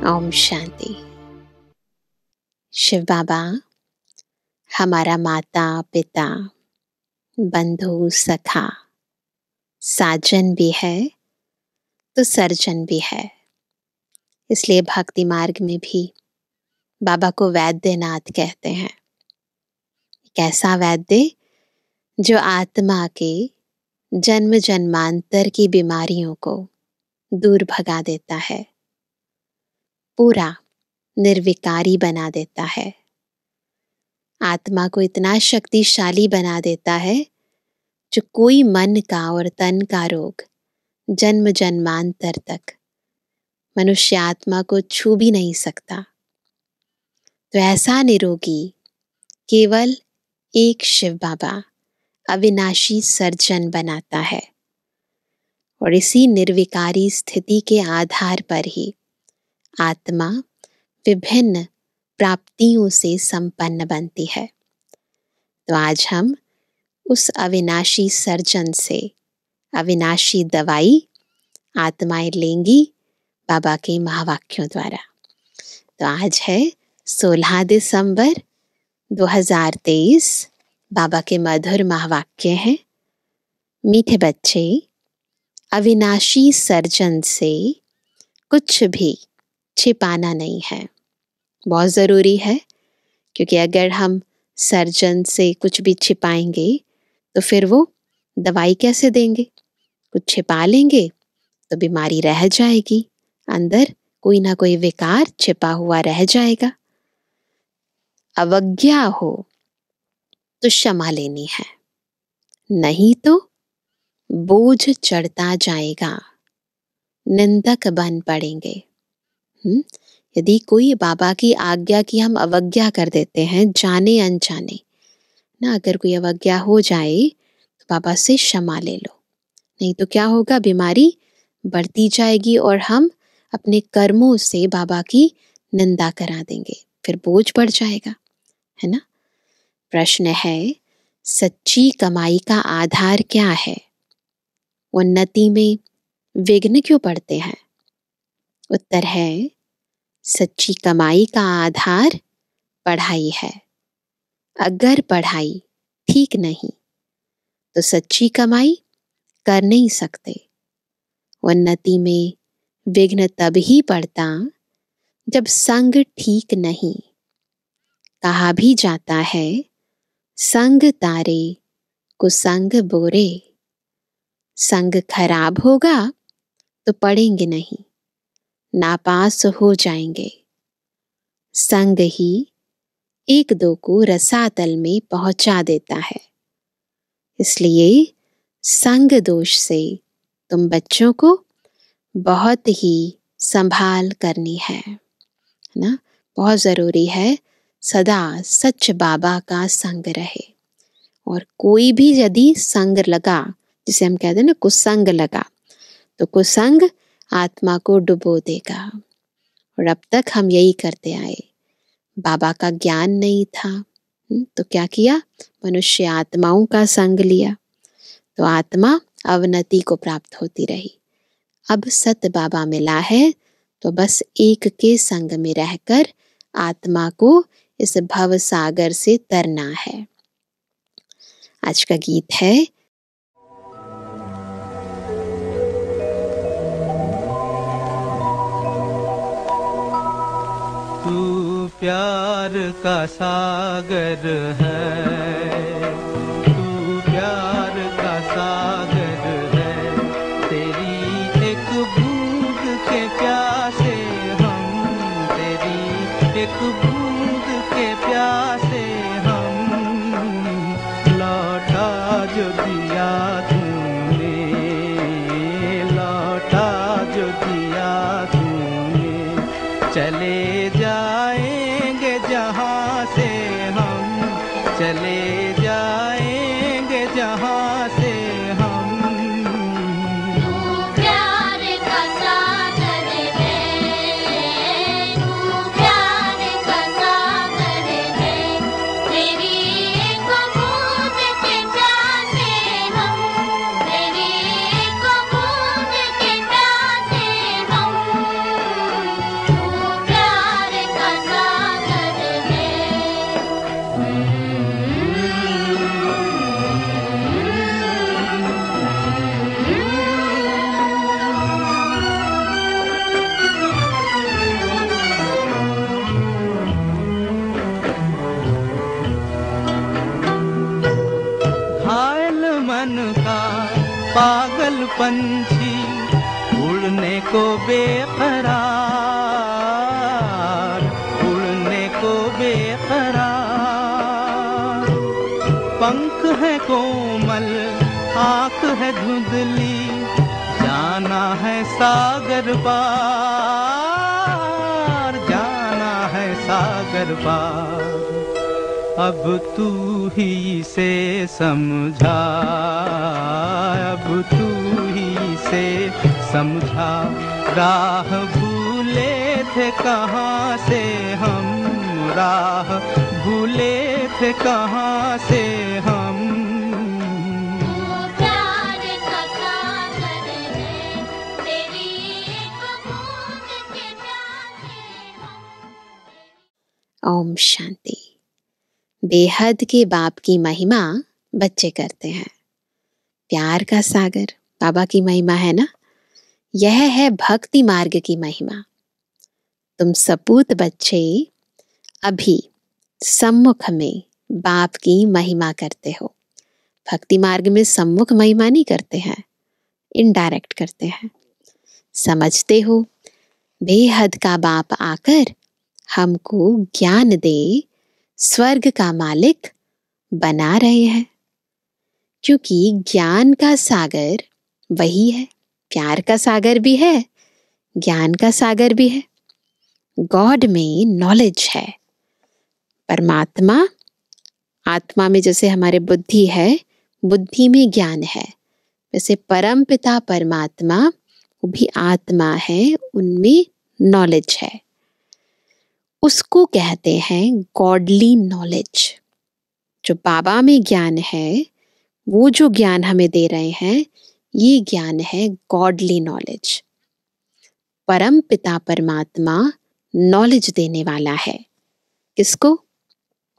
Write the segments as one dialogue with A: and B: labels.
A: ओम शांति। शिव बाबा हमारा माता पिता, बंधु सखा, साजन भी है तो सर्जन भी है। इसलिए भक्ति मार्ग में भी बाबा को वैद्यनाथ कहते हैं। एक ऐसा वैद्य जो आत्मा के जन्म जन्मांतर की बीमारियों को दूर भगा देता है, पूरा निर्विकारी बना देता है, आत्मा को इतना शक्तिशाली बना देता है जो कोई मन का और तन का रोग जन्म जन्मांतर तक मनुष्य आत्मा को छू भी नहीं सकता। तो ऐसा निरोगी केवल एक शिव बाबा अविनाशी सर्जन बनाता है। और इसी निर्विकारी स्थिति के आधार पर ही आत्मा विभिन्न प्राप्तियों से संपन्न बनती है। तो आज हम उस अविनाशी सर्जन से अविनाशी दवाई आत्माएं लेंगी बाबा के महावाक्यों द्वारा। तो आज है 16 दिसंबर 2023। बाबा के मधुर महावाक्य हैं। मीठे बच्चे, अविनाशी सर्जन से कुछ भी छिपाना नहीं है। बहुत ज़रूरी है, क्योंकि अगर हम सर्जन से कुछ भी छिपाएंगे तो फिर वो दवाई कैसे देंगे। कुछ छिपा लेंगे तो बीमारी रह जाएगी, अंदर कोई ना कोई विकार छिपा हुआ रह जाएगा। अवज्ञा हो तो क्षमा लेनी है, नहीं तो बोझ चढ़ता जाएगा, निंदक बन पड़ेंगे। यदि कोई बाबा की आज्ञा की हम अवज्ञा कर देते हैं जाने अनजाने ना, अगर कोई अवज्ञा हो जाए तो बाबा से क्षमा ले लो, नहीं तो क्या होगा, बीमारी बढ़ती जाएगी और हम अपने कर्मों से बाबा की निंदा करा देंगे, फिर बोझ बढ़ जाएगा, है ना। प्रश्न है, सच्ची कमाई का आधार क्या है? उन्नति में विघ्न क्यों पड़ते हैं? उत्तर है, सच्ची कमाई का आधार पढ़ाई है। अगर पढ़ाई ठीक नहीं तो सच्ची कमाई कर नहीं सकते। उन्नति में विघ्न तभी पड़ता जब संग ठीक नहीं। कहा भी जाता है, संग तारे कुसंग बोरे। संग खराब होगा तो पढ़ेंगे नहीं, नापास हो जाएंगे। संग ही एक दो को रसातल में पहुंचा देता है। इसलिए संग दोष से तुम बच्चों को बहुत ही संभाल करनी है ना। बहुत ज़रूरी है सदा सच बाबा का संग रहे। और कोई भी यदि संग लगा, जिसे हम कहते हैं ना कुसंग लगा, तो कुसंग आत्मा को डुबो देगा। और अब तक हम यही करते आए। बाबा का ज्ञान नहीं था तो क्या किया, मनुष्य आत्माओं का संग लिया, तो आत्मा अवनति को प्राप्त होती रही। अब सत बाबा मिला है तो बस एक के संग में रहकर आत्मा को इस भव सागर से तरना है। आज का गीत है,
B: तू प्यार का सागर है, तू प्यार का सागर है। तेरी एक बूंद के प्यासे हम, तेरी एक बूंद के प्यासे हम। लौटा जो दिया तूने, लौटा जो दिया तूने। चले जाएंगे जहाँ से हम, चले जाएंगे जहाँ से हम।
C: तू प्यार का सागर है, तू प्यार का सागर है। तेरी एक बूंद के प्यासे हम, तेरी एक बूंद के प्यासे हम। तू
B: पागल पंछी उड़ने को बेकरार, उड़ने को बेकरार। पंख है कोमल, आँख है धुंधली, जाना है सागर पार, जाना है सागर पार। अब तू ही से समझा, अब तू ही से समझा, राह भूले थे कहाँ से हम, राह भूले थे कहाँ से हम।
C: तू प्यार का सागर है, तेरी एक बूंद के प्यासे हम।
A: ओम शांति। बेहद के बाप की महिमा बच्चे करते हैं। प्यार का सागर बाबा की महिमा है ना। यह है भक्ति मार्ग की महिमा। तुम सपूत बच्चे अभी सम्मुख में बाप की महिमा करते हो। भक्ति मार्ग में सम्मुख महिमा नहीं करते हैं, इनडायरेक्ट करते हैं। समझते हो बेहद का बाप आकर हमको ज्ञान दे स्वर्ग का मालिक बना रहे हैं, क्योंकि ज्ञान का सागर वही है। प्यार का सागर भी है, ज्ञान का सागर भी है। गॉड में नॉलेज है। परमात्मा, आत्मा में जैसे हमारे बुद्धि है, बुद्धि में ज्ञान है, वैसे परम पिता परमात्मा वो भी आत्मा है, उनमें नॉलेज है। उसको कहते हैं गॉडली नॉलेज। जो बाबा में ज्ञान है, वो जो ज्ञान हमें दे रहे हैं, ये ज्ञान है गॉडली नॉलेज। परम पिता परमात्मा नॉलेज देने वाला है। किसको?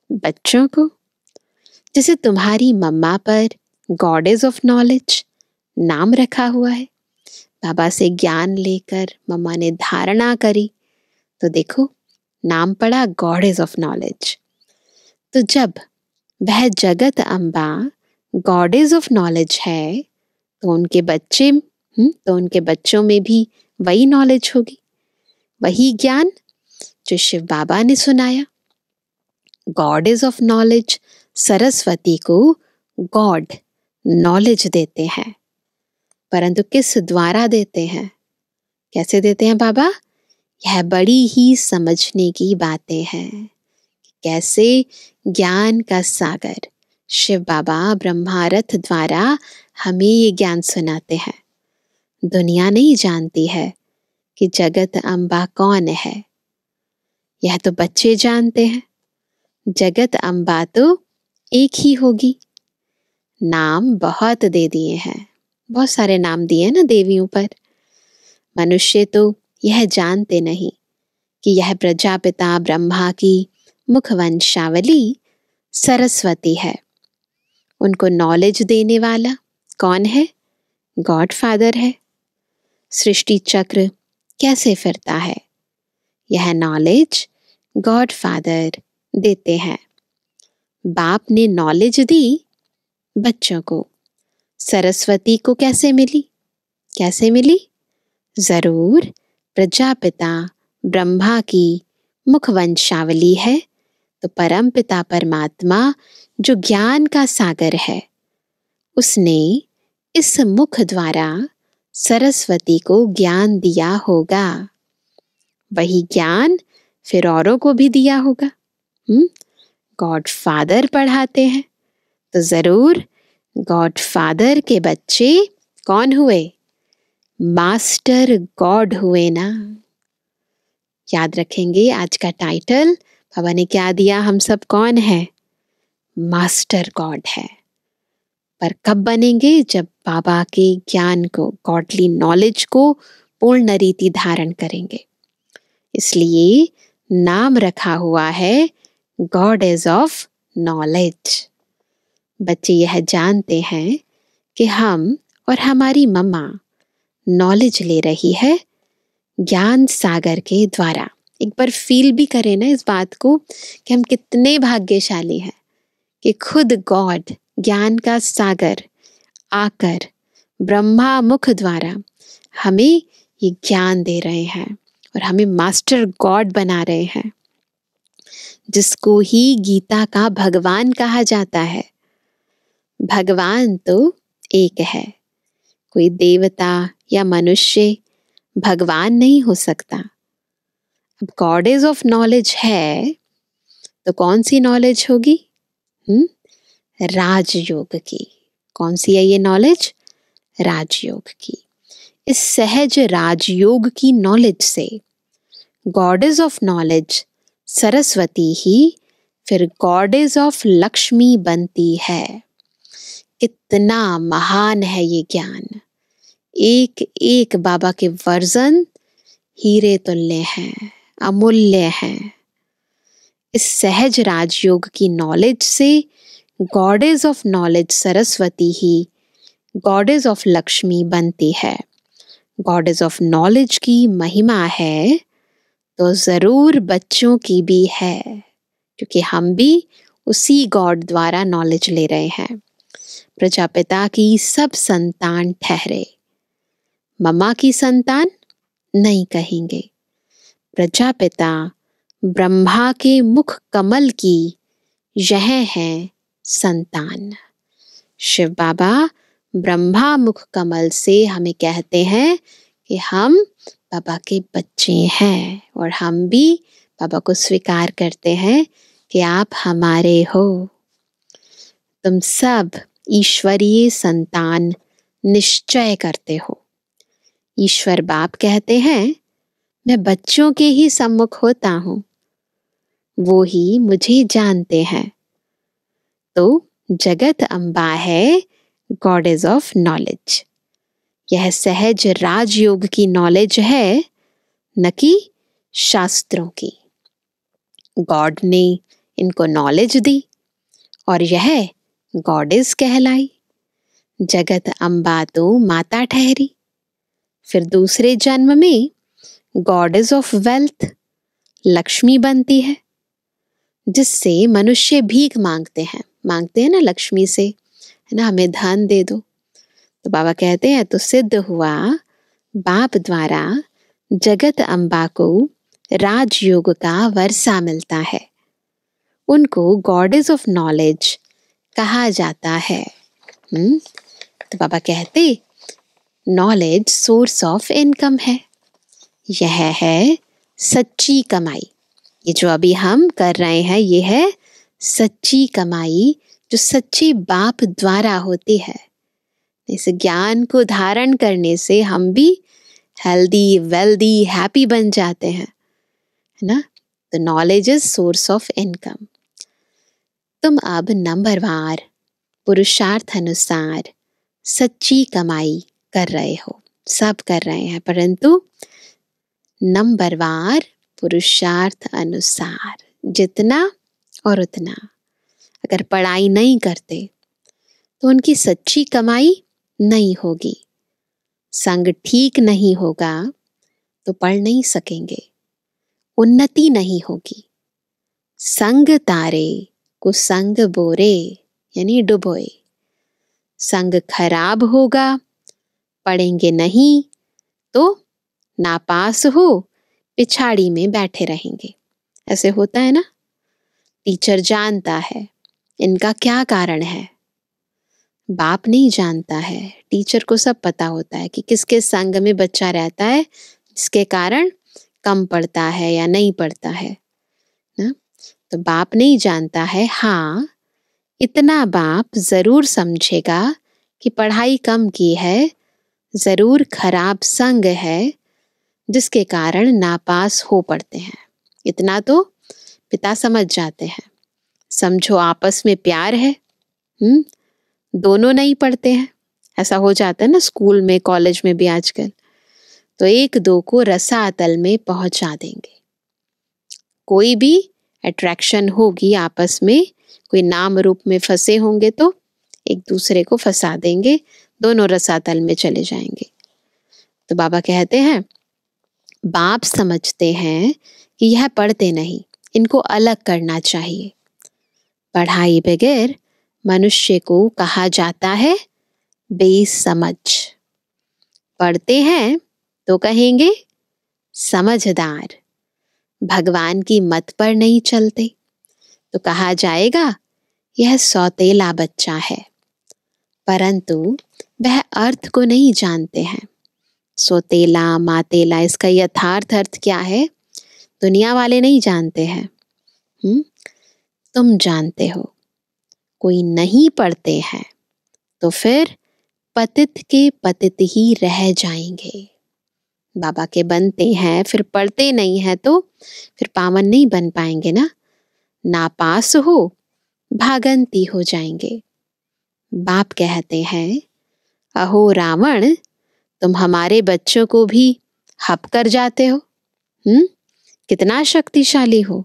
A: बच्चों को। जैसे तुम्हारी मम्मा पर गॉडेस ऑफ नॉलेज नाम रखा हुआ है, बाबा से ज्ञान लेकर मम्मा ने धारणा करी, तो देखो नाम पड़ा गॉडेस ऑफ नॉलेज। तो जब वह जगत अम्बा गॉडेस ऑफ नॉलेज है, तो उनके बच्चे तो उनके बच्चों में भी वही नॉलेज होगी, वही ज्ञान जो शिव बाबा ने सुनाया। गॉडेस ऑफ नॉलेज सरस्वती को गॉड नॉलेज देते हैं, परंतु किस द्वारा देते हैं, कैसे देते हैं बाबा? यह बड़ी ही समझने की बातें हैं। कैसे ज्ञान का सागर शिव बाबा ब्रह्मारथ द्वारा हमें ये ज्ञान सुनाते हैं। दुनिया नहीं जानती है कि जगत अम्बा कौन है, यह तो बच्चे जानते हैं। जगत अम्बा तो एक ही होगी। नाम बहुत दे दिए हैं, बहुत सारे नाम दिए ना देवियों पर। मनुष्य तो यह जानते नहीं कि यह प्रजापिता ब्रह्मा की मुखवंशावली सरस्वती है। उनको नॉलेज देने वाला कौन है? गॉड फादर है। सृष्टि चक्र कैसे फिरता है, यह नॉलेज गॉड फादर देते हैं। बाप ने नॉलेज दी बच्चों को। सरस्वती को कैसे मिली? कैसे मिली? जरूर प्रजापिता ब्रह्मा की मुखवंशावली है, तो परम पिता परमात्मा जो ज्ञान का सागर है, उसने इस मुख द्वारा सरस्वती को ज्ञान दिया होगा। वही ज्ञान फिर औरों को भी दिया होगा। गॉड फादर पढ़ाते हैं, तो जरूर गॉड फादर के बच्चे कौन हुए? मास्टर गॉड हुए ना। याद रखेंगे आज का टाइटल बाबा ने क्या दिया, हम सब कौन है? मास्टर गॉड है। पर कब बनेंगे? जब बाबा के ज्ञान को, गॉडली नॉलेज को पूर्ण रीति धारण करेंगे। इसलिए नाम रखा हुआ है गॉडेस ऑफ नॉलेज। बच्चे यह जानते हैं कि हम और हमारी मम्मा नॉलेज ले रही है ज्ञान सागर के द्वारा। एक बार फील भी करें ना इस बात को कि हम कितने भाग्यशाली हैं कि खुद गॉड ज्ञान का सागर आकर ब्रह्मा मुख द्वारा हमें ये ज्ञान दे रहे हैं और हमें मास्टर गॉड बना रहे हैं, जिसको ही गीता का भगवान कहा जाता है। भगवान तो एक है, कोई देवता या मनुष्य भगवान नहीं हो सकता। अब गॉडेस ऑफ नॉलेज है तो कौन सी नॉलेज होगी? राजयोग की। कौन सी है ये नॉलेज? राजयोग की। इस सहज राजयोग की नॉलेज से गॉडेस ऑफ नॉलेज सरस्वती ही फिर गॉडेस ऑफ लक्ष्मी बनती है। कितना महान है ये ज्ञान! एक एक बाबा के वर्जन हीरे तुल्य हैं, अमूल्य हैं। इस सहज राजयोग की नॉलेज से goddess of knowledge Saraswati he goddess of Lakshmi बनती है। गॉडेस ऑफ नॉलेज की महिमा है तो जरूर बच्चों की भी है, क्योंकि हम भी उसी गॉड द्वारा नॉलेज ले रहे हैं। प्रजापिता की सब संतान ठहरे, मम्मा की संतान नहीं कहेंगे। प्रजापिता ब्रह्मा के मुख कमल की यह है संतान। शिव बाबा ब्रह्मा मुख कमल से हमें कहते हैं कि हम बाबा के बच्चे हैं, और हम भी बाबा को स्वीकार करते हैं कि आप हमारे हो। तुम सब ईश्वरीय संतान निश्चय करते हो। ईश्वर बाप कहते हैं मैं बच्चों के ही सम्मुख होता हूँ, वो ही मुझे जानते हैं। तो जगत अम्बा है गॉडेस ऑफ नॉलेज। यह सहज राजयोग की नॉलेज है, न कि शास्त्रों की। गॉड ने इनको नॉलेज दी और यह गॉडेस कहलाई। जगत अम्बा तो माता ठहरी। फिर दूसरे जन्म में गॉडेस ऑफ वेल्थ लक्ष्मी बनती है, जिससे मनुष्य भीख मांगते हैं ना लक्ष्मी से, है ना, हमें धन दे दो। तो बाबा कहते हैं तो सिद्ध हुआ बाप द्वारा जगत अम्बा को राजयोग का वर्षा मिलता है। उनको गॉडेस ऑफ नॉलेज कहा जाता है। तो बाबा कहते नॉलेज सोर्स ऑफ इनकम है। यह है सच्ची कमाई। ये जो अभी हम कर रहे हैं ये है सच्ची कमाई, जो सच्चे बाप द्वारा होती है। इस ज्ञान को धारण करने से हम भी हेल्दी, वेल्दी, हैप्पी बन जाते हैं, है ना। तो knowledge is source of income. तुम अब नंबरवार पुरुषार्थ अनुसार सच्ची कमाई कर रहे हो, सब कर रहे हैं, परंतु नंबरवार पुरुषार्थ अनुसार, जितना और उतना। अगर पढ़ाई नहीं करते तो उनकी सच्ची कमाई नहीं होगी। संग ठीक नहीं होगा तो पढ़ नहीं सकेंगे, उन्नति नहीं होगी। संग तारे को संग बोरे यानी डुबोए। संग खराब होगा, पढ़ेंगे नहीं तो नापास हो पिछाड़ी में बैठे रहेंगे। ऐसे होता है ना। टीचर जानता है इनका क्या कारण है, बाप नहीं जानता है। टीचर को सब पता होता है कि किसके संग में बच्चा रहता है, जिसके कारण कम पढ़ता है या नहीं पढ़ता है ना। तो बाप नहीं जानता है। हाँ, इतना बाप जरूर समझेगा कि पढ़ाई कम की है, जरूर खराब संग है, जिसके कारण नापास हो पड़ते हैं। इतना तो पिता समझ जाते हैं। समझो आपस में प्यार है, दोनों नहीं पढ़ते हैं। ऐसा हो जाता है ना स्कूल में, कॉलेज में भी आजकल। तो एक दो को रसातल में पहुंचा देंगे। कोई भी अट्रैक्शन होगी आपस में, कोई नाम रूप में फंसे होंगे तो एक दूसरे को फंसा देंगे, दोनों रसातल में चले जाएंगे। तो बाबा कहते हैं बाप समझते हैं कि यह पढ़ते नहीं, इनको अलग करना चाहिए। पढ़ाई बगैर मनुष्य को कहा जाता है बेसमझ। पढ़ते हैं तो कहेंगे समझदार। भगवान की मत पर नहीं चलते तो कहा जाएगा यह सौतेला बच्चा है। परंतु वह अर्थ को नहीं जानते हैं। सौतेला, मातेला, इसका यथार्थ अर्थ क्या है दुनिया वाले नहीं जानते हैं। तुम जानते हो। कोई नहीं पढ़ते हैं तो फिर पतित के पतित ही रह जाएंगे। बाबा के बनते हैं फिर पढ़ते नहीं हैं तो फिर पावन नहीं बन पाएंगे ना। नापास हो भागंती हो जाएंगे। बाप कहते हैं अहो रावण, तुम हमारे बच्चों को भी हप कर जाते हो। कितना शक्तिशाली हो।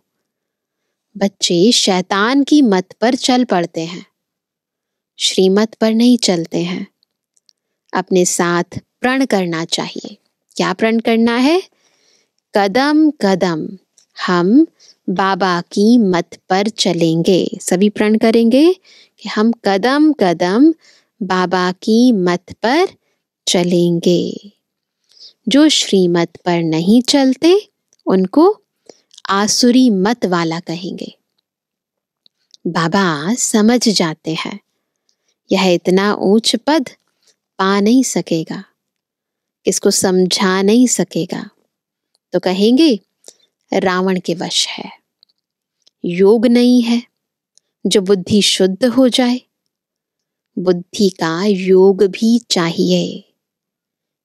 A: बच्चे शैतान की मत पर चल पड़ते हैं, श्रीमत पर नहीं चलते हैं। अपने साथ प्रण करना चाहिए। क्या प्रण करना है? कदम कदम हम बाबा की मत पर चलेंगे। सभी प्रण करेंगे कि हम कदम कदम बाबा की मत पर चलेंगे। जो श्रीमत पर नहीं चलते उनको आसुरी मत वाला कहेंगे। बाबा समझ जाते हैं यह इतना ऊंच पद पा नहीं सकेगा, इसको समझा नहीं सकेगा, तो कहेंगे रावण के वश है। योग नहीं है जो बुद्धि शुद्ध हो जाए। बुद्धि का योग भी चाहिए।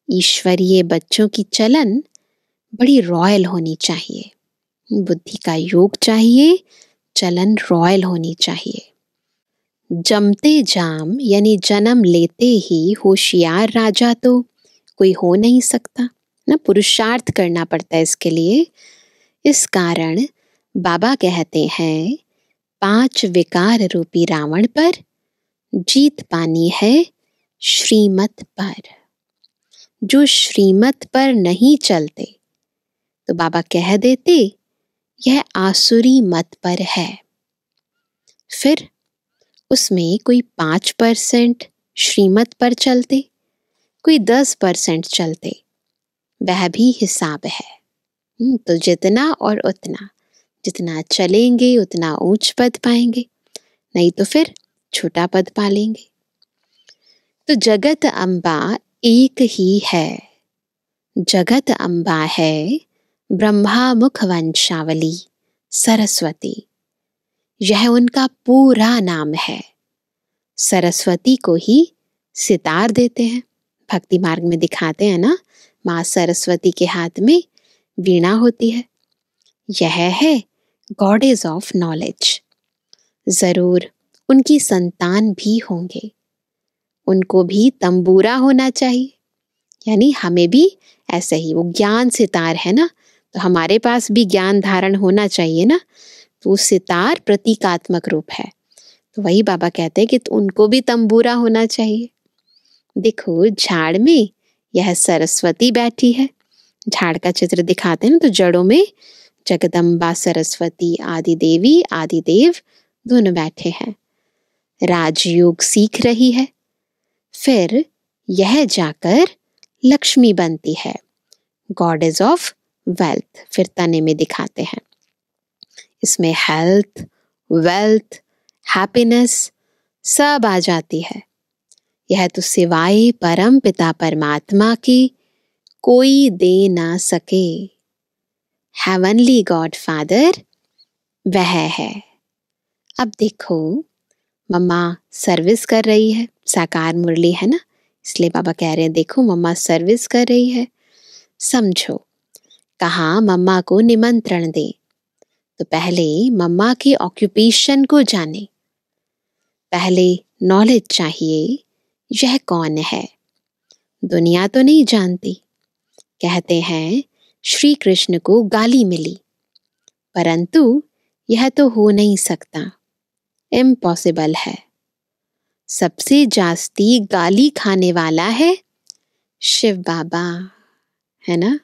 A: ईश्वरीय बच्चों की चलन बड़ी रॉयल होनी चाहिए। बुद्धि का योग चाहिए, चलन रॉयल होनी चाहिए। जमते जाम यानी जन्म लेते ही होशियार राजा तो कोई हो नहीं सकता ना, पुरुषार्थ करना पड़ता है इसके लिए। इस कारण बाबा कहते हैं 5 विकार रूपी रावण पर जीत पानी है श्रीमत पर। जो श्रीमत पर नहीं चलते तो बाबा कह देते यह आसुरी मत पर है। फिर उसमें कोई 5% श्रीमत पर चलते, कोई 10% चलते, वह भी हिसाब है। तो जितना और उतना, जितना चलेंगे उतना ऊंच पद पाएंगे, नहीं तो फिर छोटा पद पा लेंगे। तो जगत अम्बा एक ही है। जगत अम्बा है ब्रह्मा मुख वंशावली सरस्वती। यह उनका पूरा नाम है। सरस्वती को ही सितार देते हैं। भक्ति मार्ग में दिखाते हैं ना, माँ सरस्वती के हाथ में वीणा होती है। यह है गॉडेस ऑफ नॉलेज। जरूर उनकी संतान भी होंगे, उनको भी तंबूरा होना चाहिए। यानी हमें भी ऐसे ही, वो ज्ञान सितार है ना, तो हमारे पास भी ज्ञान धारण होना चाहिए ना। तो सितार प्रतीकात्मक रूप है, तो वही बाबा कहते हैं कि उनको भी तंबूरा होना चाहिए। देखो झाड़ में यह सरस्वती बैठी है। झाड़ का चित्र दिखाते हैं ना, तो जड़ों में जगदम्बा सरस्वती आदि देवी आदि देव दोनों बैठे हैं। राजयोग सीख रही है। फिर यह जाकर लक्ष्मी बनती है, गॉडेस ऑफ वेल्थ। फिर तने में दिखाते हैं, इसमें हेल्थ, वेल्थ, हैप्पीनेस सब आ जाती है। यह तो सिवाय परम पिता परमात्मा के कोई दे ना सके। हेवनली गॉड फादर वह है। अब देखो मम्मा सर्विस कर रही है, साकार मुरली है ना, इसलिए बाबा कह रहे हैं देखो मम्मा सर्विस कर रही है। समझो, कहाँ मम्मा को निमंत्रण दे तो पहले मम्मा के ऑक्यूपेशन को जाने। पहले नॉलेज चाहिए, यह कौन है। दुनिया तो नहीं जानती। कहते हैं श्री कृष्ण को गाली मिली, परंतु यह तो हो नहीं सकता, इम्पॉसिबल है। सबसे जास्ती गाली खाने वाला है शिव बाबा, है ना।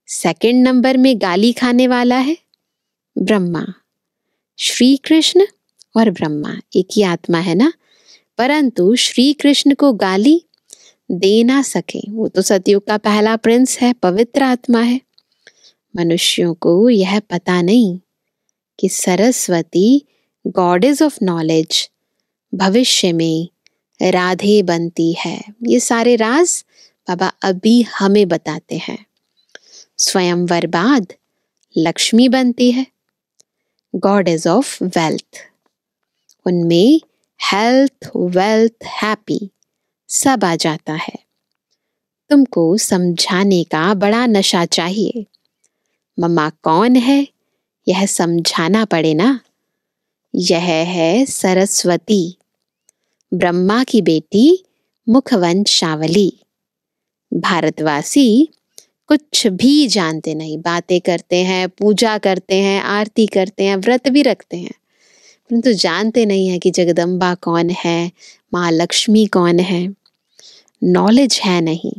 A: सेकंड नंबर में गाली खाने वाला है ब्रह्मा। श्री कृष्ण और ब्रह्मा एक ही आत्मा है ना, परंतु श्री कृष्ण को गाली दे ना सके। वो तो सतयुग का पहला प्रिंस है, पवित्र आत्मा है। मनुष्यों को यह पता नहीं कि सरस्वती गॉडेस ऑफ नॉलेज भविष्य में राधे बनती है। ये सारे राज बाबा अभी हमें बताते हैं। स्वयंवर बाद लक्ष्मी बनती है, गॉडेस ऑफ वेल्थ। उनमें हेल्थ, वेल्थ, हैप्पी सब आ जाता है। तुमको समझाने का बड़ा नशा चाहिए। मम्मा कौन है यह समझाना पड़े ना। यह है सरस्वती, ब्रह्मा की बेटी, मुखवंशावली। भारतवासी कुछ भी जानते नहीं, बातें करते हैं, पूजा करते हैं, आरती करते हैं, व्रत भी रखते हैं, परंतु जानते नहीं है कि जगदम्बा कौन है, माँ लक्ष्मी कौन है। नॉलेज है नहीं,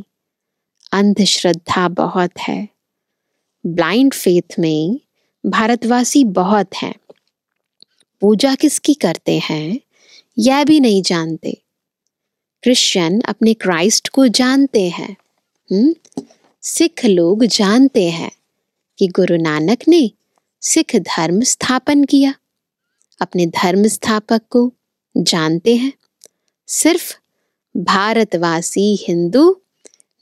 A: अंधश्रद्धा बहुत है। ब्लाइंड फेथ में भारतवासी बहुत हैं। पूजा किसकी करते हैं यह भी नहीं जानते। क्रिश्चियन अपने क्राइस्ट को जानते हैं। सिख लोग जानते हैं कि गुरु नानक ने सिख धर्म स्थापन किया। अपने धर्म स्थापक को जानते हैं। सिर्फ भारतवासी हिंदू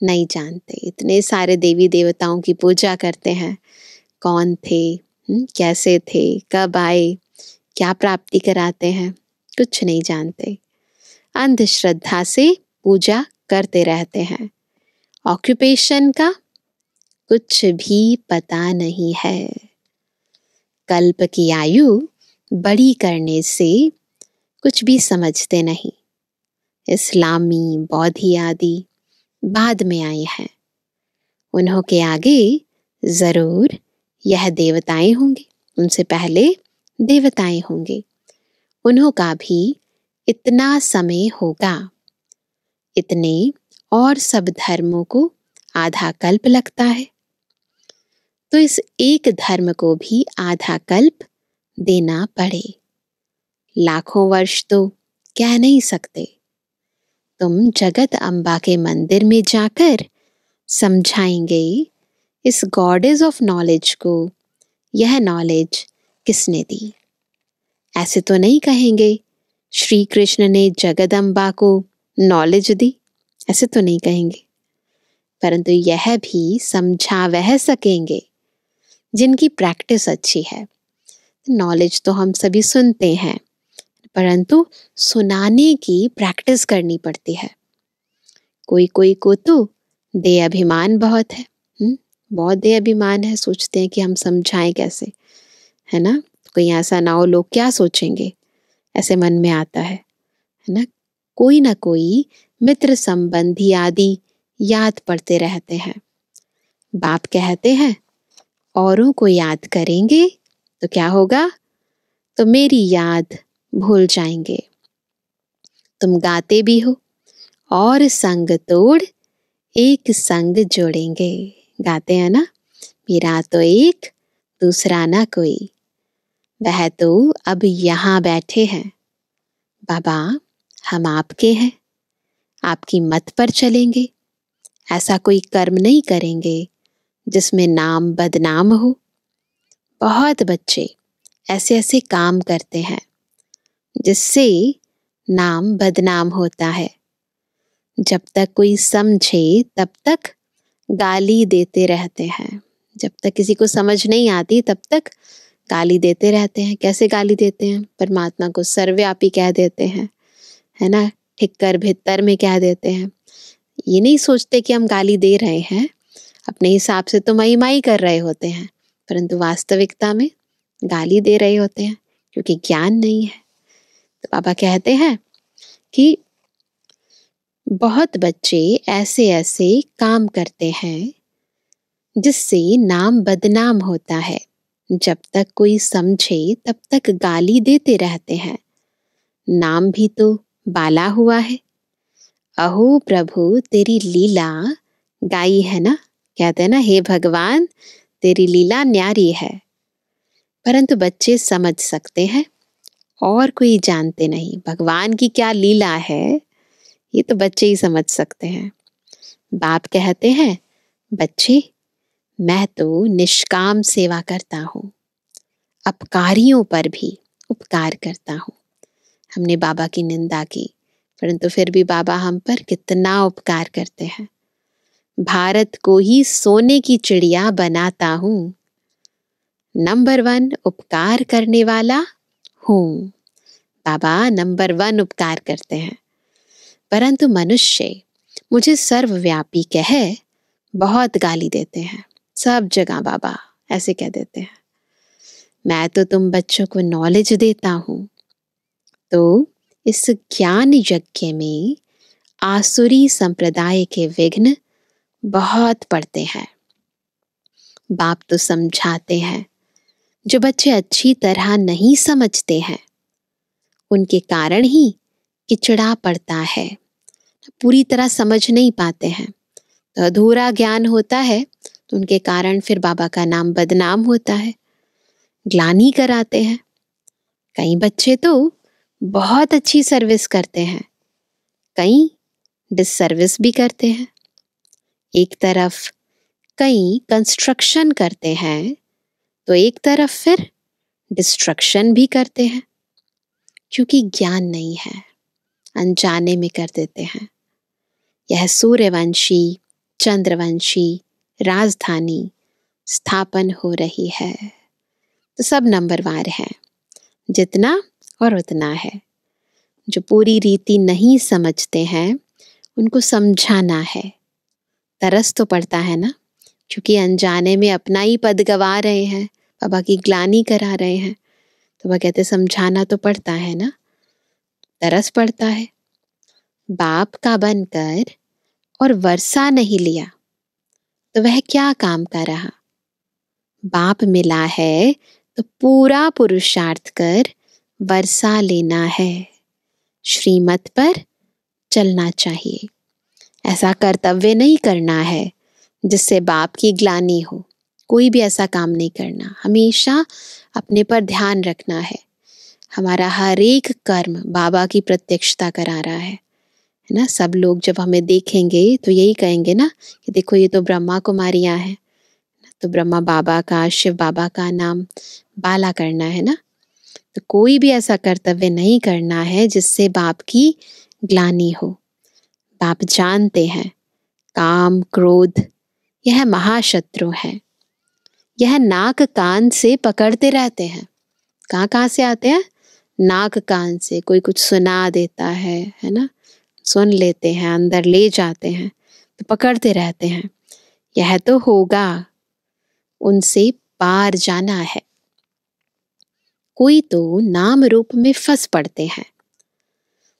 A: नहीं जानते। इतने सारे देवी देवताओं की पूजा करते हैं, कौन थे, कैसे थे, कब आए, क्या प्राप्ति कराते हैं, कुछ नहीं जानते। अंधश्रद्धा से पूजा करते रहते हैं। ऑक्यूपेशन का कुछ भी पता नहीं है। कल्प की आयु बड़ी करने से कुछ भी समझते नहीं। इस्लामी, बौद्धी आदि बाद में आए हैं। उन्हों के आगे जरूर यह देवताएं होंगे, उनसे पहले देवताएं होंगे। उन्हों का भी इतना समय होगा। इतने और सब धर्मों को आधा कल्प लगता है, तो इस एक धर्म को भी आधा कल्प देना पड़े। लाखों वर्ष तो कह नहीं सकते। तुम जगत अम्बा के मंदिर में जाकर समझाएंगे इस गॉडेस ऑफ नॉलेज को यह नॉलेज किसने दी। ऐसे तो नहीं कहेंगे श्री कृष्ण ने जगदम्बा को नॉलेज दी, ऐसे तो नहीं कहेंगे। परंतु यह भी समझा वह सकेंगे जिनकी प्रैक्टिस अच्छी है। नॉलेज तो हम सभी सुनते हैं, परंतु सुनाने की प्रैक्टिस करनी पड़ती है। कोई कोई को तो दे अभिमान बहुत है, बहुत दे अभिमान है, सोचते हैं कि हम समझाएं कैसे, है ना। कोई ऐसा ना हो लोग क्या सोचेंगे, ऐसे मन में आता है ना। कोई ना कोई मित्र संबंधी आदि याद पड़ते रहते हैं। बाप कहते हैं औरों को याद करेंगे तो क्या होगा, तो मेरी याद भूल जाएंगे। तुम गाते भी हो और संग तोड़ एक संग जोड़ेंगे। गाते हैं ना, मेरा तो एक दूसरा ना कोई। वह तो अब यहाँ बैठे हैं। बाबा हम आपके हैं, आपकी मत पर चलेंगे। ऐसा कोई कर्म नहीं करेंगे जिसमें नाम बदनाम हो। बहुत बच्चे ऐसे ऐसे काम करते हैं जिससे नाम बदनाम होता है। जब तक कोई समझे तब तक गाली देते रहते हैं। जब तक किसी को समझ नहीं आती तब तक गाली देते रहते हैं। कैसे गाली देते हैं, परमात्मा को सर्वव्यापी कह देते हैं, है ना, ठिक्कर भित्तर में कह देते हैं। ये नहीं सोचते कि हम गाली दे रहे हैं, अपने हिसाब से तो मई माई कर रहे होते हैं, परंतु वास्तविकता में गाली दे रहे होते हैं क्योंकि ज्ञान नहीं है। तो बाबा कहते हैं कि बहुत बच्चे ऐसे ऐसे काम करते हैं जिससे नाम बदनाम होता है। जब तक कोई समझे तब तक गाली देते रहते हैं। नाम भी तो बाला हुआ है। अहो प्रभु तेरी लीला गाई है ना, कहते हैं ना, हे भगवान तेरी लीला न्यारी है। परंतु बच्चे समझ सकते हैं और कोई जानते नहीं। भगवान की क्या लीला है ये तो बच्चे ही समझ सकते हैं। बाप कहते हैं, बच्चे मैं तो निष्काम सेवा करता हूँ, अपकारियों पर भी उपकार करता हूँ। हमने बाबा की निंदा की, परंतु फिर भी बाबा हम पर कितना उपकार करते हैं। भारत को ही सोने की चिड़िया बनाता हूँ, नंबर 1 उपकार करने वाला हूँ। बाबा नंबर 1 उपकार करते हैं। परंतु मनुष्य मुझे सर्वव्यापी कह बहुत गाली देते हैं। सब जगह बाबा ऐसे कह देते हैं। मैं तो तुम बच्चों को नॉलेज देता हूँ। तो इस ज्ञान यज्ञ में आसुरी संप्रदाय के विघ्न बहुत पड़ते हैं। बाप तो समझाते हैं। जो बच्चे अच्छी तरह नहीं समझते हैं उनके कारण ही किचड़ा पड़ता है। पूरी तरह समझ नहीं पाते हैं तो अधूरा ज्ञान होता है, तो उनके कारण फिर बाबा का नाम बदनाम होता है, ग्लानि कराते हैं। कई बच्चे तो बहुत अच्छी सर्विस करते हैं, कई डिससर्विस भी करते हैं। एक तरफ कई कंस्ट्रक्शन करते हैं तो एक तरफ फिर डिस्ट्रक्शन भी करते हैं, क्योंकि ज्ञान नहीं है, अनजाने में कर देते हैं। यह सूर्यवंशी चंद्रवंशी राजधानी स्थापन हो रही है, तो सब नंबरवार है, जितना और उतना है। जो पूरी रीति नहीं समझते हैं उनको समझाना है। तरस तो पड़ता है ना, क्योंकि अनजाने में अपना ही पद गवा रहे हैं, बाबा की ग्लानि करा रहे हैं। तो वह कहते समझाना तो पड़ता है ना, तरस पड़ता है। बाप का बनकर और वर्षा नहीं लिया तो वह क्या काम कर रहा। बाप मिला है तो पूरा पुरुषार्थ कर वर्षा लेना है, श्रीमत पर चलना चाहिए। ऐसा कर्तव्य नहीं करना है जिससे बाप की ग्लानि हो। कोई भी ऐसा काम नहीं करना, हमेशा अपने पर ध्यान रखना है। हमारा हर एक कर्म बाबा की प्रत्यक्षता करा रहा है ना। सब लोग जब हमें देखेंगे तो यही कहेंगे ना कि देखो ये तो ब्रह्मा कुमारियां हैं, तो ब्रह्मा बाबा का शिव बाबा का नाम बाला करना है ना। तो कोई भी ऐसा कर्तव्य नहीं करना है जिससे बाप की ग्लानि हो। बाप जानते हैं काम क्रोध यह महाशत्रु है। यह नाक कान से पकड़ते रहते हैं। कहाँ से आते हैं? नाक कान से। कोई कुछ सुना देता है ना, सुन लेते हैं, अंदर ले जाते हैं तो पकड़ते रहते हैं। यह तो होगा, उनसे पार जाना है। कोई तो नाम रूप में फंस पड़ते हैं।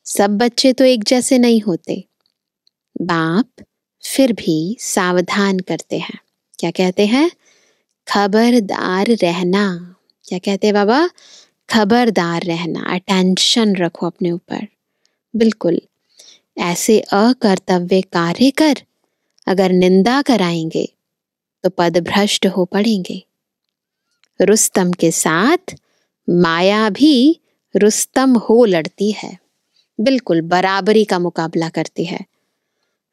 A: सब बच्चे तो एक जैसे नहीं होते। बाप फिर भी सावधान करते हैं। क्या कहते हैं? खबरदार रहना। क्या कहते हैं बाबा? खबरदार रहना, अटेंशन रखो अपने ऊपर। बिल्कुल ऐसे अकर्तव्य कार्य कर, अगर निंदा कराएंगे तो पद भ्रष्ट हो पड़ेंगे। रुस्तम के साथ माया भी रुस्तम हो लड़ती है, बिल्कुल बराबरी का मुकाबला करती है।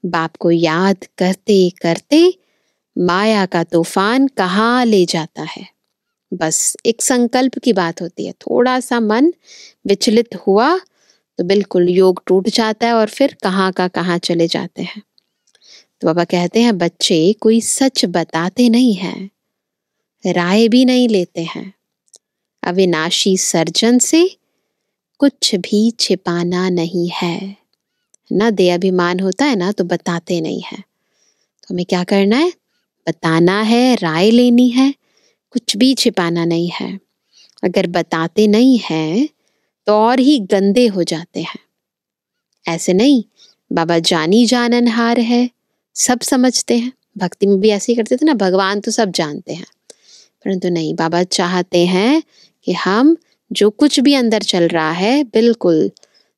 A: बाप को याद करते करते माया का तूफान कहाँ ले जाता है। बस एक संकल्प की बात होती है, थोड़ा सा मन विचलित हुआ तो बिल्कुल योग टूट जाता है और फिर कहाँ का कहाँ चले जाते हैं। तो बाबा कहते हैं बच्चे कोई सच बताते नहीं हैं, राय भी नहीं लेते हैं। अविनाशी सर्जन से कुछ भी छिपाना नहीं है ना। दे अभिमान होता है ना तो बताते नहीं है। तो हमें क्या करना है? बताना है, राय लेनी है, कुछ भी छिपाना नहीं है। अगर बताते नहीं हैं तो और ही गंदे हो जाते हैं। ऐसे नहीं, बाबा जानी जाननहार है, सब समझते हैं। भक्ति में भी ऐसे ही करते थे ना, भगवान तो सब जानते हैं। परंतु नहीं, बाबा चाहते हैं कि हम जो कुछ भी अंदर चल रहा है बिल्कुल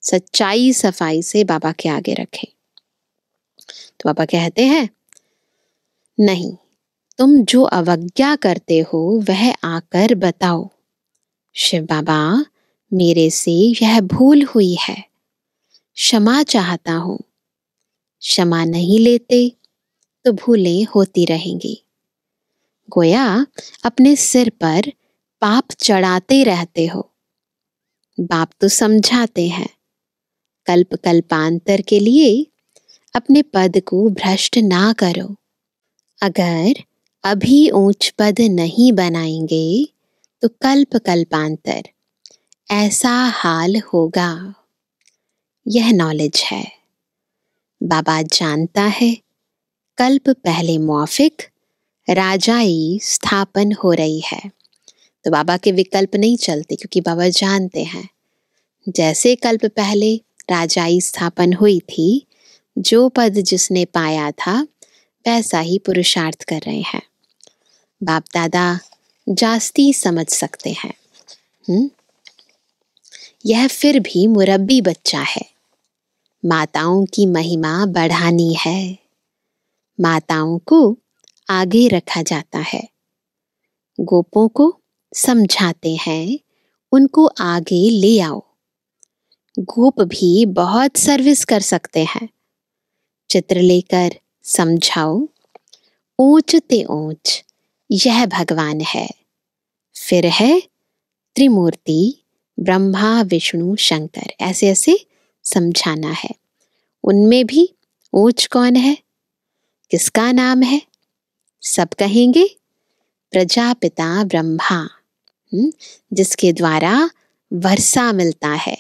A: सच्चाई सफाई से बाबा के आगे रखें। तो बाबा कहते हैं नहीं, तुम जो अवज्ञा करते हो वह आकर बताओ। शिव बाबा मेरे से यह भूल हुई है, क्षमा चाहता हूँ। क्षमा नहीं लेते तो भूलें होती रहेंगी। गोया अपने सिर पर पाप चढ़ाते रहते हो। बाप तो समझाते हैं, कल्प कल्पांतर के लिए अपने पद को भ्रष्ट ना करो। अगर अभी ऊंच पद नहीं बनाएंगे तो कल्प कल्पांतर ऐसा हाल होगा। यह नॉलेज है। बाबा जानता है कल्प पहले मौफिक राजाई स्थापन हो रही है, तो बाबा के विकल्प नहीं चलते, क्योंकि बाबा जानते हैं जैसे कल्प पहले राजाई स्थापन हुई थी, जो पद जिसने पाया था वैसा ही पुरुषार्थ कर रहे हैं। बाप दादा जास्ती समझ सकते हैं। यह फिर भी मुरब्बी बच्चा है। माताओं की महिमा बढ़ानी है। माताओं को आगे रखा जाता है। गोपों को समझाते हैं, उनको आगे ले आओ। गोप भी बहुत सर्विस कर सकते हैं। चित्र लेकर समझाओ, ऊंच ते ऊंच यह भगवान है। फिर है त्रिमूर्ति ब्रह्मा विष्णु शंकर, ऐसे ऐसे समझाना है। उनमें भी ऊंच कौन है, किसका नाम है? सब कहेंगे प्रजापिता ब्रह्मा, जिसके द्वारा वर्षा मिलता है।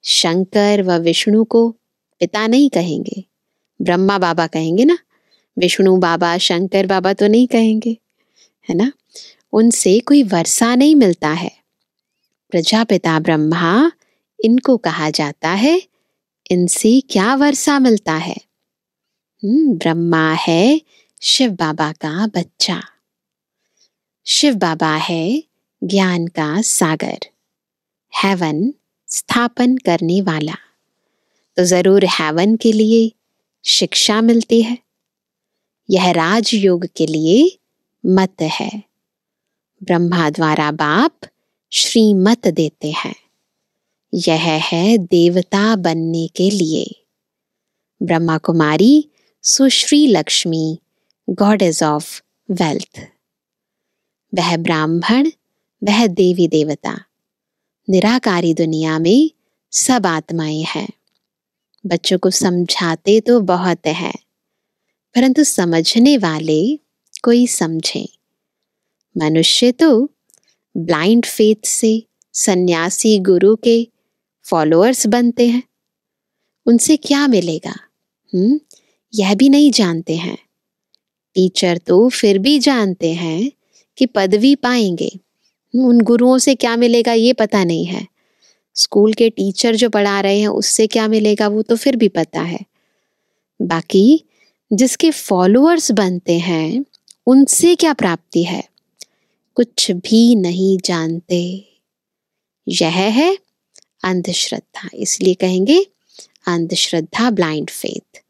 A: शंकर व विष्णु को पिता नहीं कहेंगे, ब्रह्मा बाबा कहेंगे ना। विष्णु बाबा शंकर बाबा तो नहीं कहेंगे, है ना। उनसे कोई वर्षा नहीं मिलता है। प्रजापिता ब्रह्मा इनको कहा जाता है। इनसे क्या वर्षा मिलता है? ब्रह्मा है शिव बाबा का बच्चा। शिव बाबा है ज्ञान का सागर, हेवन स्थापन करने वाला। तो जरूर हेवन के लिए शिक्षा मिलती है। यह राजयोग के लिए मत है। ब्रह्मा द्वारा बाप श्रीमत देते हैं। यह है देवता बनने के लिए। ब्रह्मा कुमारी सुश्री लक्ष्मी, गॉडेस ऑफ वेल्थ। वह ब्राह्मण, वह देवी देवता। निराकारी दुनिया में सब आत्माएं हैं। बच्चों को समझाते तो बहुत है, परंतु समझने वाले कोई समझे। मनुष्य तो ब्लाइंड फेथ से सन्यासी गुरु के फॉलोअर्स बनते हैं। उनसे क्या मिलेगा, यह भी नहीं जानते हैं। टीचर तो फिर भी जानते हैं कि पदवी पाएंगे। उन गुरुओं से क्या मिलेगा ये पता नहीं है। स्कूल के टीचर जो पढ़ा रहे हैं उससे क्या मिलेगा वो तो फिर भी पता है। बाकी जिसके फॉलोअर्स बनते हैं उनसे क्या प्राप्ति है, कुछ भी नहीं जानते। यह है अंधश्रद्धा। इसलिए कहेंगे अंधश्रद्धा, ब्लाइंड फेथ।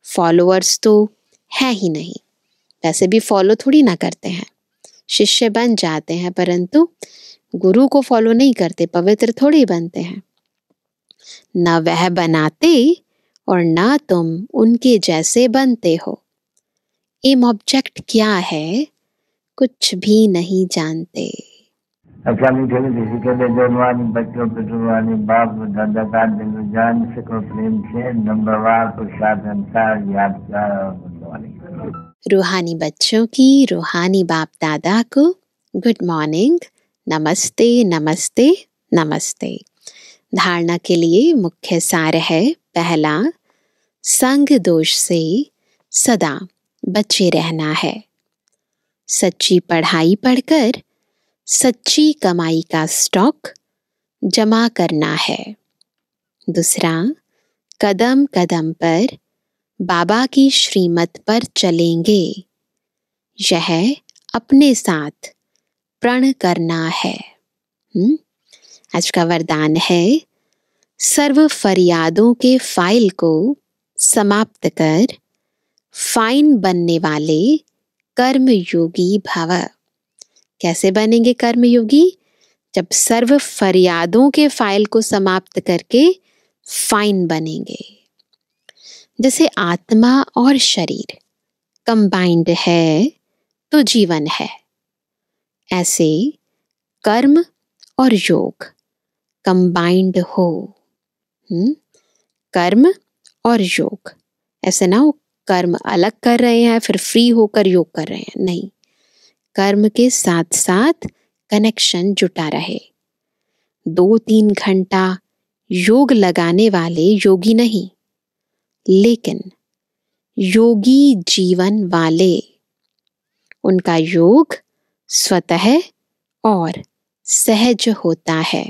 A: फॉलोअर्स तो है ही नहीं। वैसे भी फॉलो थोड़ी ना करते हैं, शिष्य बन जाते हैं, परंतु गुरु को फॉलो नहीं करते, पवित्र थोड़ी बनते हैं। न वह बनाते और न तुम उनके जैसे बनते हो। एम ऑब्जेक्ट क्या है, कुछ भी नहीं जानते।
D: अच्छा मीठे में किसी के लिए जवानी बच्चों पे जुबानी बाप दादा का दिल जान से को प्रेम से नंबरवार पुरुषार्थ अनुसार यादगार और गुड
A: रूहानी बच्चों की रूहानी बाप दादा को गुड मॉर्निंग, नमस्ते नमस्ते नमस्ते। धारणा के लिए मुख्य सार है, पहला, संग दोष से सदा बचे रहना है। सच्ची पढ़ाई पढ़कर सच्ची कमाई का स्टॉक जमा करना है। दूसरा, कदम कदम पर बाबा की श्रीमत पर चलेंगे। यह अपने साथ प्रण करना है। आज का वरदान है, सर्व फरियादों के फाइल को समाप्त कर फाइन बनने वाले कर्मयोगी भव। कैसे बनेंगे कर्मयोगी? जब सर्व फरियादों के फाइल को समाप्त करके फाइन बनेंगे। जैसे आत्मा और शरीर कंबाइंड है तो जीवन है, ऐसे कर्म और योग कंबाइंड हो। कर्म और योग, ऐसे ना हो कर्म अलग कर रहे हैं फिर फ्री होकर योग कर रहे हैं, नहीं, कर्म के साथ साथ कनेक्शन जुटा रहे। 2-3 घंटा योग लगाने वाले योगी नहीं, लेकिन योगी जीवन वाले, उनका योग स्वतः और सहज होता है।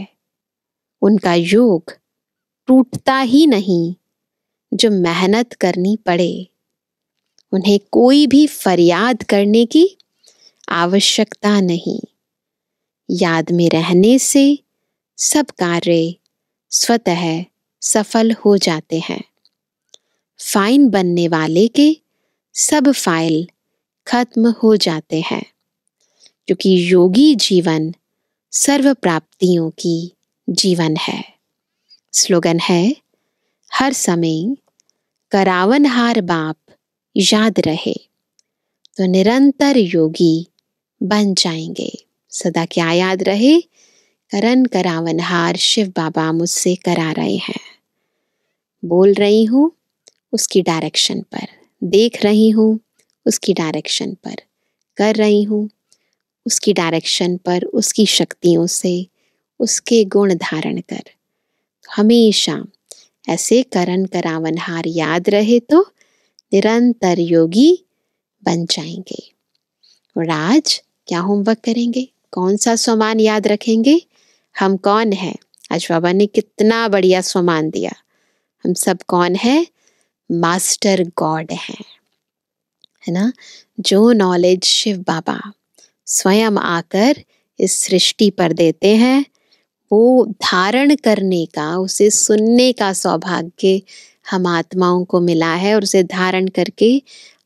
A: उनका योग टूटता ही नहीं जो मेहनत करनी पड़े। उन्हें कोई भी फरियाद करने की आवश्यकता नहीं। याद में रहने से सब कार्य स्वतः सफल हो जाते हैं। फाइन बनने वाले के सब फाइल खत्म हो जाते हैं, क्योंकि योगी जीवन सर्व प्राप्तियों की जीवन है। स्लोगन है, हर समय करावनहार बाप याद रहे तो निरंतर योगी बन जाएंगे। सदा क्या याद रहे? करन करावनहार शिव बाबा मुझसे करा रहे हैं। बोल रही हूँ उसकी डायरेक्शन पर, देख रही हूँ उसकी डायरेक्शन पर, कर रही हूँ उसकी डायरेक्शन पर, उसकी शक्तियों से उसके गुण धारण कर। हमेशा ऐसे करन करावनहार याद रहे तो निरंतर योगी बन जाएंगे। और आज क्या होमवर्क करेंगे? कौन सा स्वमान याद रखेंगे? हम कौन हैं? आज बाबा ने कितना बढ़िया स्वमान दिया। हम सब कौन है? मास्टर गॉड हैं, है ना। जो नॉलेज शिव बाबा स्वयं आकर इस सृष्टि पर देते हैं, वो धारण करने का, उसे सुनने का सौभाग्य हम आत्माओं को मिला है, और उसे धारण करके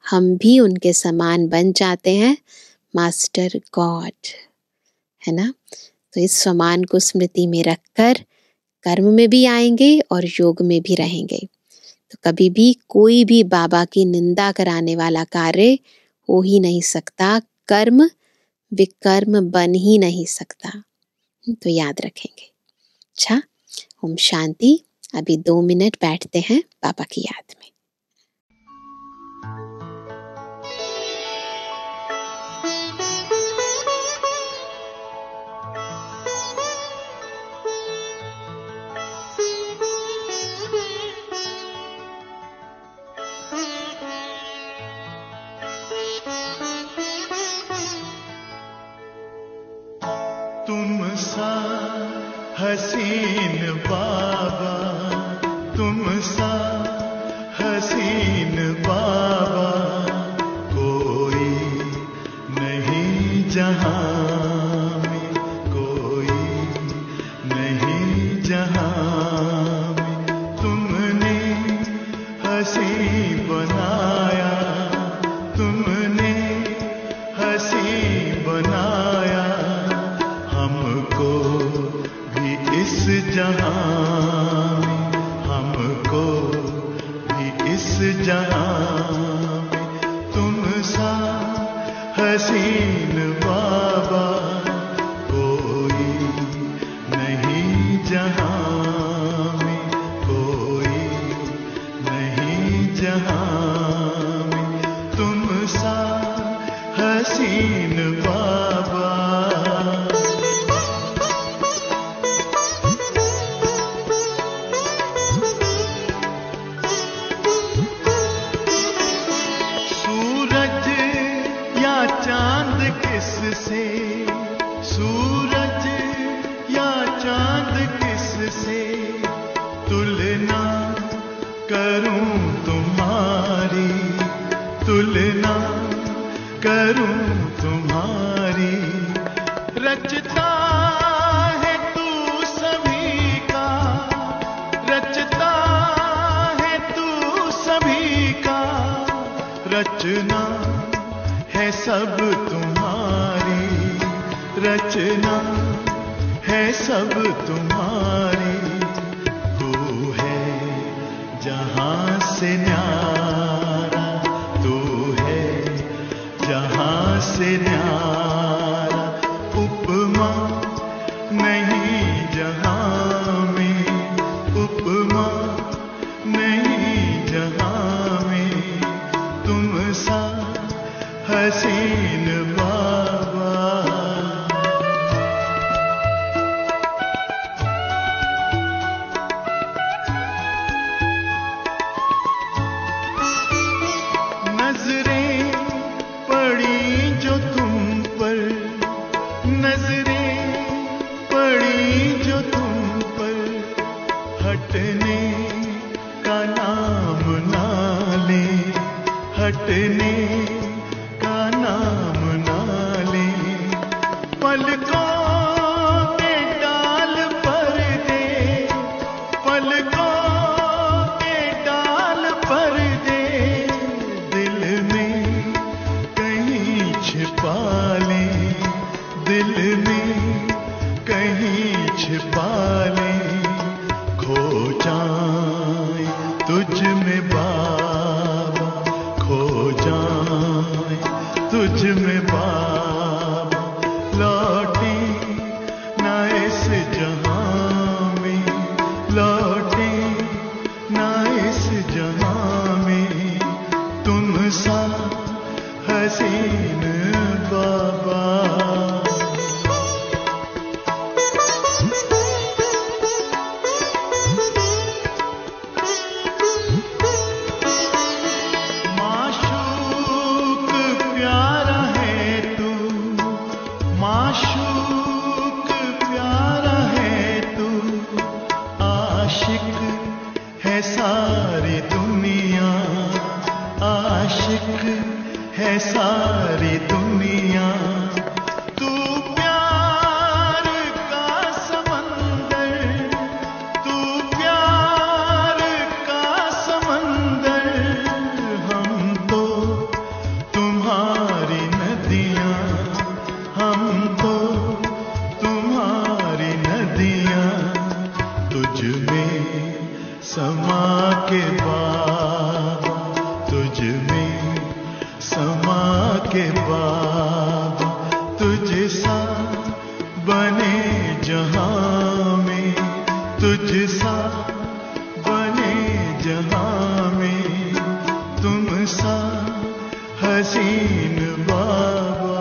A: हम भी उनके समान बन जाते हैं, मास्टर गॉड, है ना। तो इस सम्मान को स्मृति में रखकर कर्म में भी आएंगे और योग में भी रहेंगे। तो कभी भी कोई भी बाबा की निंदा कराने वाला कार्य हो ही नहीं सकता, कर्म विकर्म बन ही नहीं सकता। तो याद रखेंगे। अच्छा, ओम शांति। अभी 2 मिनट बैठते हैं बाबा की याद में।
E: तुम सा हसीन बाबा, तुम सा हसीन बाबा, कोई नहीं जहां में, कोई नहीं जहां में। तुमने हसी बनाया, तुमने हसी बनाया, हमको भी इस जहां में, हमको भी इस जहां में। तुम सा हसीन बाबा, कोई नहीं जहां में, कोई नहीं जहां में। तुम सा हसीन बाबा। चांद किससे, सूरज या चांद किससे तुलना करूं तुम्हारी, तुलना करूं तुम्हारी। रचता है तू सभी का, रचता है तू सभी का, रचना है सब तुम्हारी, रचना है सब तुम्हारी। तू है जहां से न्यारा, तू है जहां से न्यारा। उपमा नहीं जहां में, उपमा नहीं जहां में, तुम सा हसीन बाबा। नजरें पड़ी जो तुम पर, नजरें पड़ी जो तुम पर, हटने का नाम ना ले, हटने का नाम ना ले। पलकों के डाल पर दे, पलकों के डाल पर दे, दिल में कहीं छिपा ले, दिल में कहीं छिपा ले। खो जाए तुझ में बाबा, खो जाए तुझ में बाबा। लौटे ना इस जहां में, लौटे ना इस जहां में, तुम सा हसीन बाबा। माशूक प्यारा है तू, माशूक प्यारा है तू। आशिक है सारी दुनिया, आशिक है सारी दुनिया। तू प्यार का समंदर, तू प्यार का समंदर। हम तो तुम्हारी नदियाँ, हम तो तुम्हारी नदियाँ। तुझ में समा के बाबा, तुझ में समा के बाबा। तुझ सा बने जहां में, तुझ सा बने जहां में, तुम सा हसीन बाबा।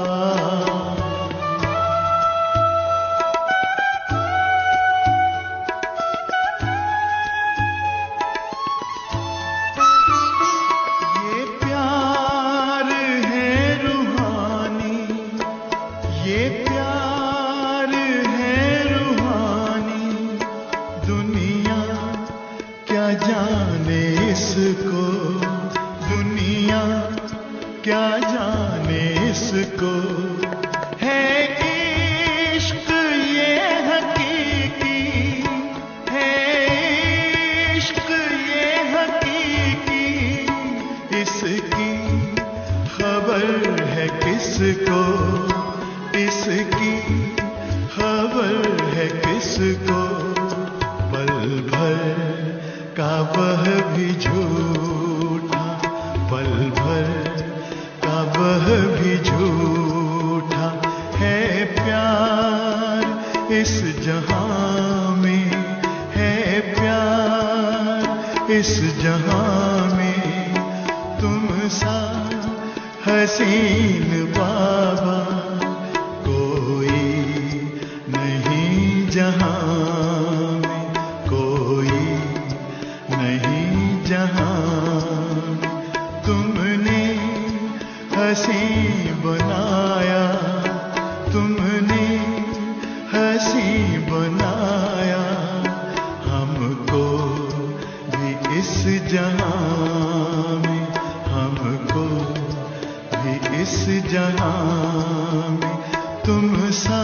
E: ये प्यार है रूहानी, ये प्यार है रूहानी। दुनिया क्या जाने इसको, दुनिया क्या जाने इसको। है इश्क ये हकीकी, है इश्क ये हकीकी। इसकी खबर है किसको, इसकी खबर है किसको। पल भर का वह भी झूठा, पल भर का वह भी झूठा। है प्यार इस जहां में, है प्यार इस जहां में। तुम सा हसीन बाबा कोई नहीं जहां में, कोई नहीं जहां में। तुमने हंसी बनाया, तुमने हंसी बनाया। हमको भी इस जहां में, हमको भी इस जहां में। तुम सा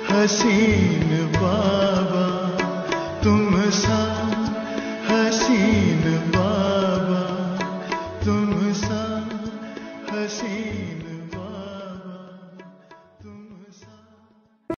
E: हसीन बाबा, तुम सा हसीन बाबा, तुम सा हसीन